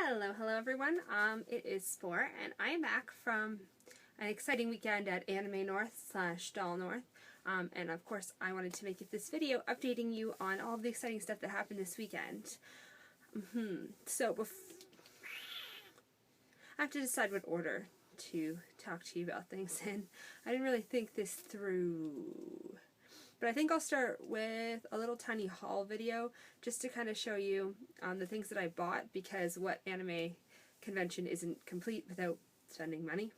Hello everyone. It is Spore, and I am back from an exciting weekend at Anime North / Doll North. And of course, I wanted to make this video updating you on all of the exciting stuff that happened this weekend. So I have to decide what order to talk to you about things in. I didn't really think this through. But I think I'll start with a little tiny haul video just to kind of show you the things that I bought, because what anime convention isn't complete without spending money.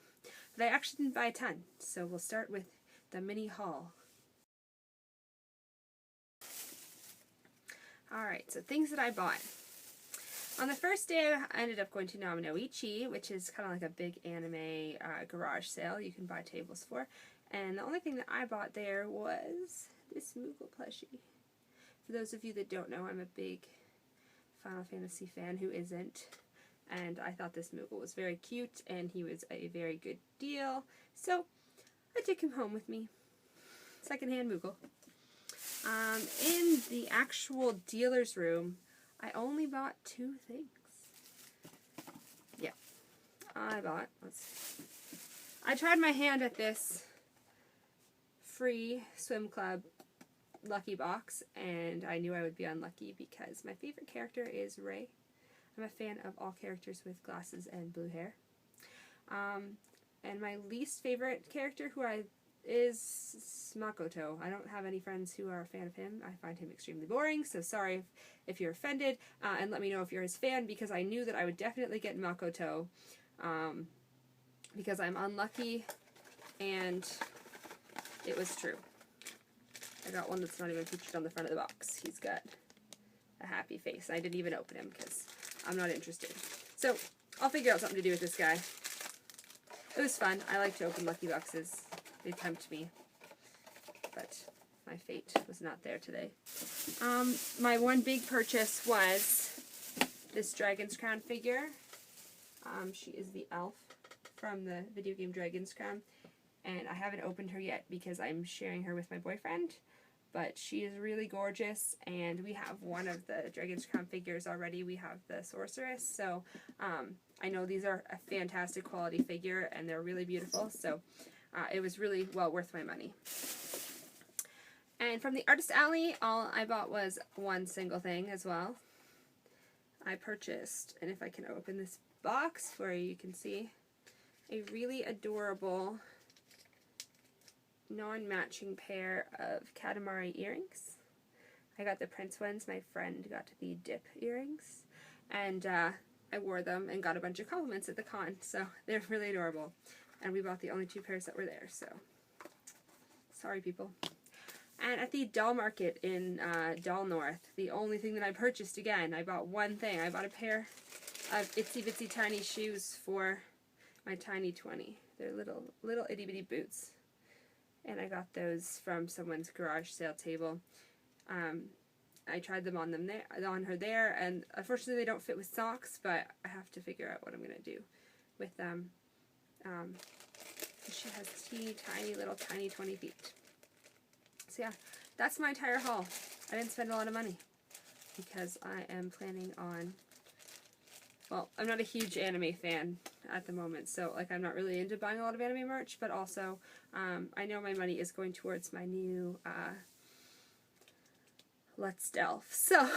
But I actually didn't buy a ton, so we'll start with the mini haul. Alright, so things that I bought. On the first day, I ended up going to Namanoichi, which is kind of like a big anime garage sale you can buy tables for. And the only thing that I bought there was this Moogle plushie. For those of you that don't know, I'm a big Final Fantasy fan who isn't. And I thought this Moogle was very cute, and he was a very good deal. So I took him home with me. Secondhand Moogle. In the actual dealer's room, I only bought 2 things. Yeah. I tried my hand at this free swim club lucky box, and I knew I would be unlucky because my favorite character is Rei. I'm a fan of all characters with glasses and blue hair. And my least favorite character is Makoto. I don't have any friends who are a fan of him. I find him extremely boring, so sorry if you're offended, and let me know if you're his fan, because I knew that I would definitely get Makoto, because I'm unlucky, and it was true. I got one that's not even featured on the front of the box. He's got a happy face. I didn't even open him because I'm not interested. So I'll figure out something to do with this guy. It was fun. I like to open lucky boxes. They tempt me. But my fate was not there today. My one big purchase was this Dragon's Crown figure. She is the elf from the video game Dragon's Crown. And I haven't opened her yet because I'm sharing her with my boyfriend. But she is really gorgeous, and we have one of the Dragon's Crown figures already. We have the Sorceress, so I know these are a fantastic quality figure, and they're really beautiful, so it was really well worth my money. And from the Artist Alley, all I bought was one single thing as well. I purchased, and if I can open this box for you, you can see, a really adorable non-matching pair of Katamari earrings. I got the Prince ones. My friend got the dip earrings. And I wore them and got a bunch of compliments at the con. So they're really adorable. And we bought the only 2 pairs that were there. So sorry, people. And at the doll market in Doll North, the only thing that I purchased, again, I bought one thing. I bought a pair of itsy bitsy tiny shoes for my tiny 20. They're little itty bitty boots. And I got those from someone's garage sale table. I tried them on her there, and unfortunately they don't fit with socks, but I have to figure out what I'm going to do with them. She has tiny 20 feet. So yeah, that's my entire haul. I didn't spend a lot of money because I am planning on, well, I'm not a huge anime fan at the moment, so like I'm not really into buying a lot of anime merch, but also I know my money is going towards my new Let's Delve. So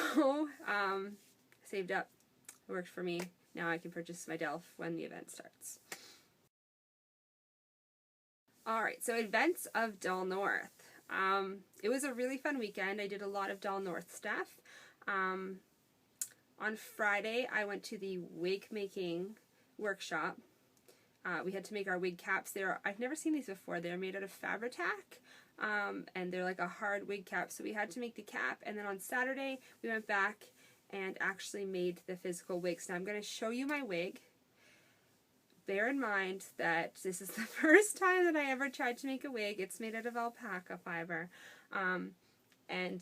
saved up. It worked for me. Now I can purchase my Delve when the event starts. Alright, so events of Doll North. It was a really fun weekend. I did a lot of Doll North stuff. On Friday, I went to the wig making workshop. We had to make our wig caps. I've never seen these before. They're made out of Fabri-Tac, and they're like a hard wig cap, so we had to make the cap. And then on Saturday, we went back and actually made the physical wigs. Now I'm going to show you my wig. Bear in mind that this is the first time that I ever tried to make a wig. It's made out of alpaca fiber. And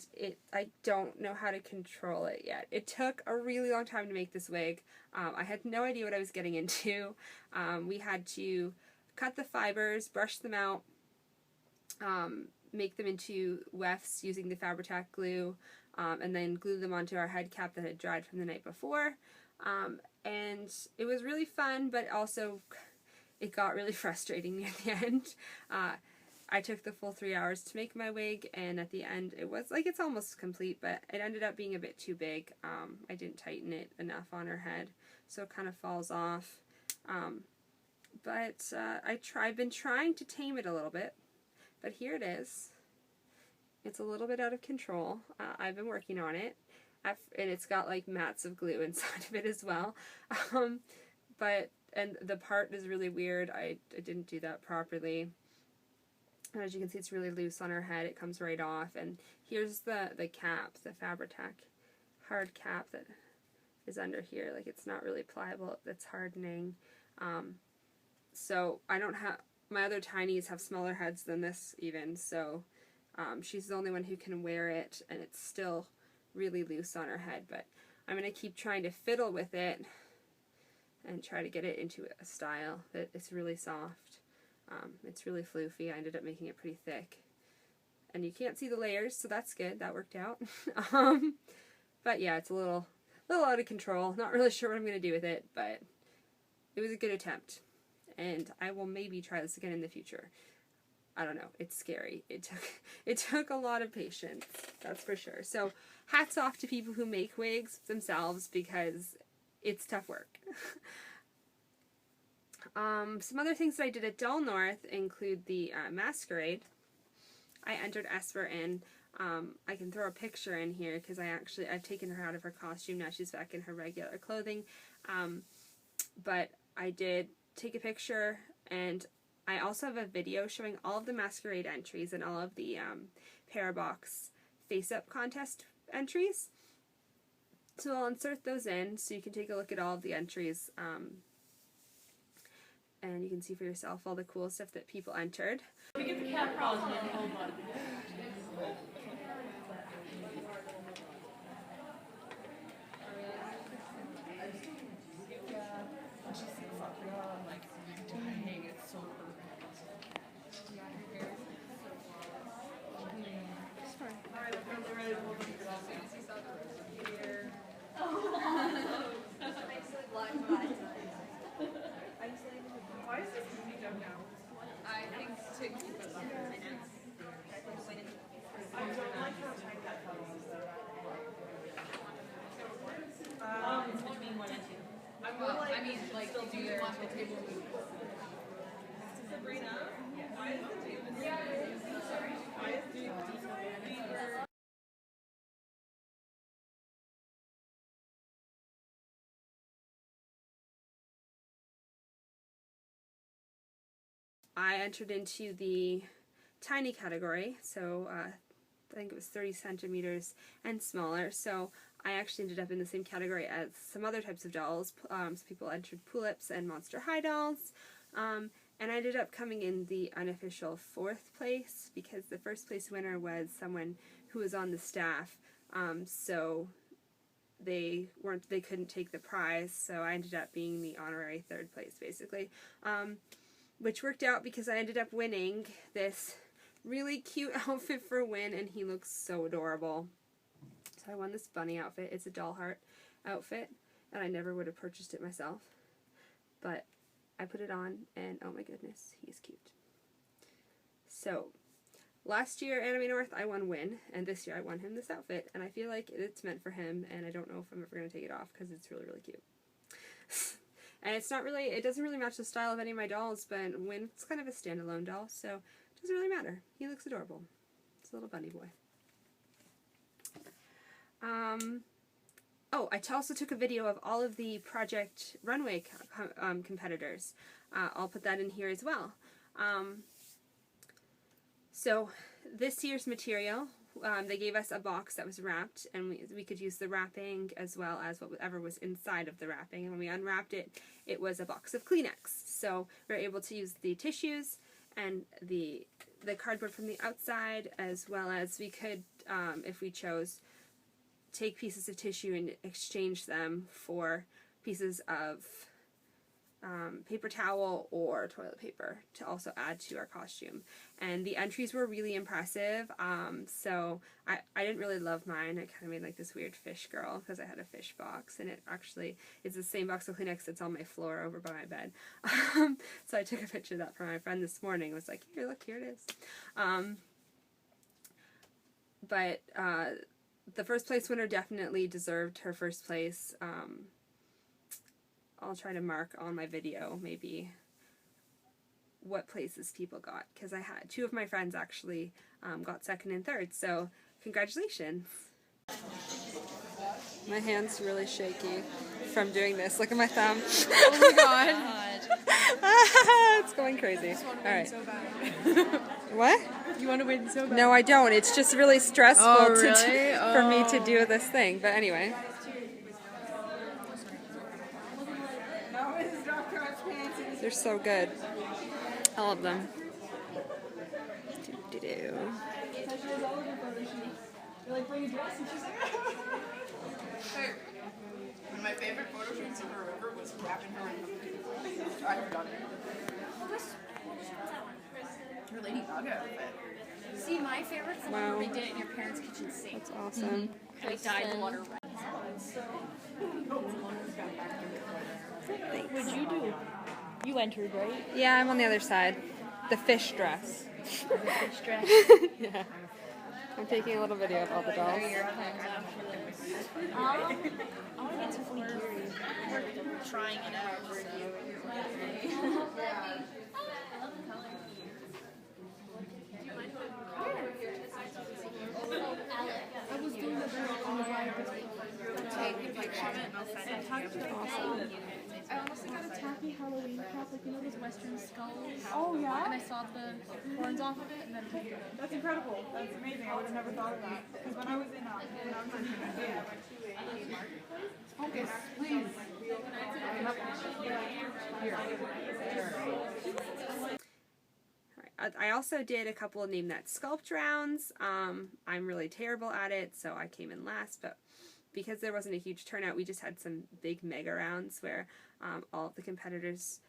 I don't know how to control it yet. It took a really long time to make this wig. I had no idea what I was getting into. We had to cut the fibers, brush them out, make them into wefts using the Fabri-Tac glue, and then glue them onto our head cap that had dried from the night before. And it was really fun, but also it got really frustrating near the end. I took the full 3 hours to make my wig, and at the end it was like, it's almost complete, but it ended up being a bit too big. I didn't tighten it enough on her head, so it kind of falls off. But I've been trying to tame it a little bit, but here it is. It's a little bit out of control. I've been working on it, and it's got like mats of glue inside of it as well. And the part is really weird. I didn't do that properly. And as you can see, it's really loose on her head. It comes right off. And here's the cap, the Fabri-Tac hard cap that is under here. Like, it's not really pliable. It's hardening. So I don't have, my other tinies have smaller heads than this even. So she's the only one who can wear it, and it's still really loose on her head. But I'm going to keep trying to fiddle with it and try to get it into a style that is really soft. It's really floofy. I ended up making it pretty thick. And you can't see the layers, so that's good. That worked out. But yeah, it's a little out of control. Not really sure what I'm going to do with it, but it was a good attempt. And I will maybe try this again in the future. I don't know. It's scary. It took a lot of patience, that's for sure. So hats off to people who make wigs themselves, because it's tough work. Some other things that I did at Dull North include the masquerade. I entered Esper in. I can throw a picture in here because I've taken her out of her costume. Now she's back in her regular clothing. But I did take a picture, and I also have a video showing all of the masquerade entries and all of the Parabox face-up contest entries. So I'll insert those in so you can take a look at all of the entries. And you can see for yourself all the cool stuff that people entered. We get the cat crawls in the whole bug. It's so perfect. Alright, I'm ready to hold Why is this movie done now? I think to keep us on the minutes. I don't like how tight that funnel is though. What do you mean 1 and 2? Well, I mean, like, do you want the table moved? Sabrina, why is the table Why is the I entered into the tiny category, so I think it was 30 centimeters and smaller, so I actually ended up in the same category as some other types of dolls. Some people entered Pulips and Monster High dolls, and I ended up coming in the unofficial 4th place because the 1st place winner was someone who was on the staff, so they couldn't take the prize, so I ended up being the honorary 3rd place basically. Which worked out because I ended up winning this really cute outfit for Win, and he looks so adorable. So I won this bunny outfit. It's a doll heart outfit, and I never would have purchased it myself. But I put it on, and oh my goodness, he's cute. So last year, Anime North, I won Win, and this year I won him this outfit, and I feel like it's meant for him, and I don't know if I'm ever going to take it off because it's really, really cute. And it's not really, it doesn't really match the style of any of my dolls, but Win, it's kind of a standalone doll, so it doesn't really matter. He looks adorable. It's a little bunny boy. Oh, I also took a video of all of the Project Runway competitors. I'll put that in here as well. So this year's material, they gave us a box that was wrapped, and we could use the wrapping as well as whatever was inside of the wrapping. And when we unwrapped it, it was a box of Kleenex. So we were able to use the tissues and the cardboard from the outside, as well as we could, if we chose, take pieces of tissue and exchange them for pieces of paper towel or toilet paper to also add to our costume. And the entries were really impressive. So I didn't really love mine. I kind of made like this weird fish girl because I had a fish box, and it actually is the same box of Kleenex that's on my floor over by my bed. So I took a picture of that for my friend this morning. I was like, here, look, here it is. But the first place winner definitely deserved her first place. I'll try to mark on my video maybe what places people got, because I had 2 of my friends actually got second and third, so congratulations. My hand's really shaky from doing this. Look at my thumb. Oh my god. It's going crazy. Alright. So bad. What? You want to win so bad? No, I don't. It's just really stressful Oh, to really? for me to do this thing. But anyway. They're so good. All of them. Do-do-do. My favorite photo shoots of her ever was wrapping her in the I've done it. Her Lady Gaga outfit. See, my favorite's the Wow. one where they did it in your parents' kitchen sink. That's awesome. They dyed the water red. Thanks. What'd you do? You entered, right? Yeah, I'm on the other side. The fish dress. Fish dress. Yeah. I'm taking a little video of all the dolls. I want to get some onigiri. We're trying it out. Take a picture of it and I'll send it to you. Awesome. I honestly got a tacky Halloween cap, like you know those Western skulls. Oh yeah? And I sawed the horns off of it and then took it. That's incredible. That's amazing. I would have never thought of that. Because when I was in India, I went to a market. Focus, please. I also did a couple of Name That Sculpt rounds. I'm really terrible at it, so I came in last, but because there wasn't a huge turnout, we just had some big mega rounds where all of the competitors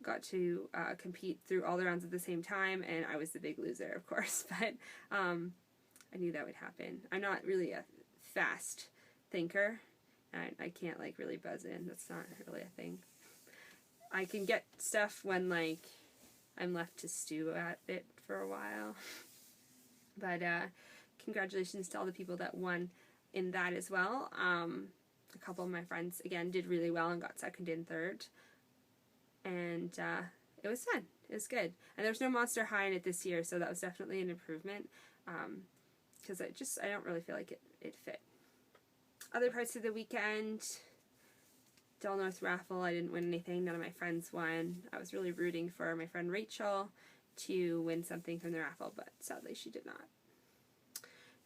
got to compete through all the rounds at the same time, and I was the big loser, of course, but I knew that would happen. I'm not really a fast thinker. I can't like really buzz in. That's not really a thing. I can get stuff when like I'm left to stew at it for a while. But congratulations to all the people that won in that as well. A couple of my friends again did really well and got second and third. And it was fun. It was good. And there's no Monster High in it this year, so that was definitely an improvement. Because I don't really feel like it fit. Other parts of the weekend, Del North raffle, I didn't win anything. None of my friends won. I was really rooting for my friend Rachel to win something from the raffle, but sadly she did not.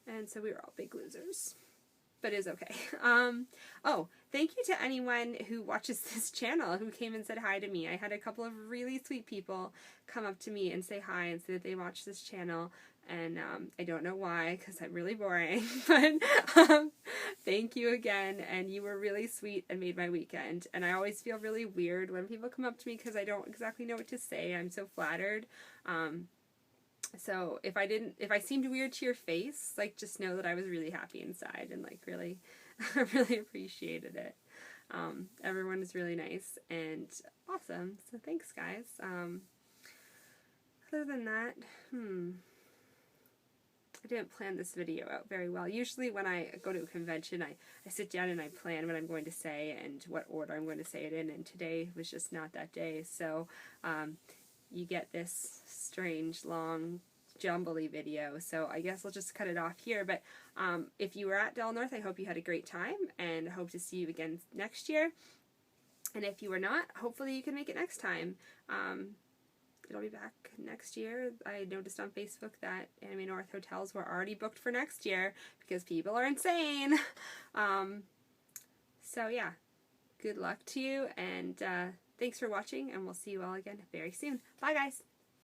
And so we were all big losers. But it was okay. Oh, thank you to anyone who watches this channel who came and said hi to me. I had a couple of really sweet people come up to me and say hi and say that they watch this channel. And I don't know why, because I'm really boring, but thank you again, and you were really sweet and made my weekend. And I always feel really weird when people come up to me because I don't exactly know what to say. I'm so flattered. So if I seemed weird to your face, like just know that I was really happy inside and like really, really appreciated it. Everyone is really nice and awesome. So thanks, guys. Other than that, I didn't plan this video out very well. Usually when I go to a convention, I sit down and I plan what I'm going to say and what order I'm going to say it in, and today was just not that day. So you get this strange, long, jumbly video. So I guess I'll just cut it off here. But if you were at Del North, I hope you had a great time and hope to see you again next year. And if you were not, hopefully you can make it next time. It'll be back next year. I noticed on Facebook that Anime North hotels were already booked for next year because people are insane. So yeah, good luck to you, and thanks for watching, and we'll see you all again very soon. Bye, guys!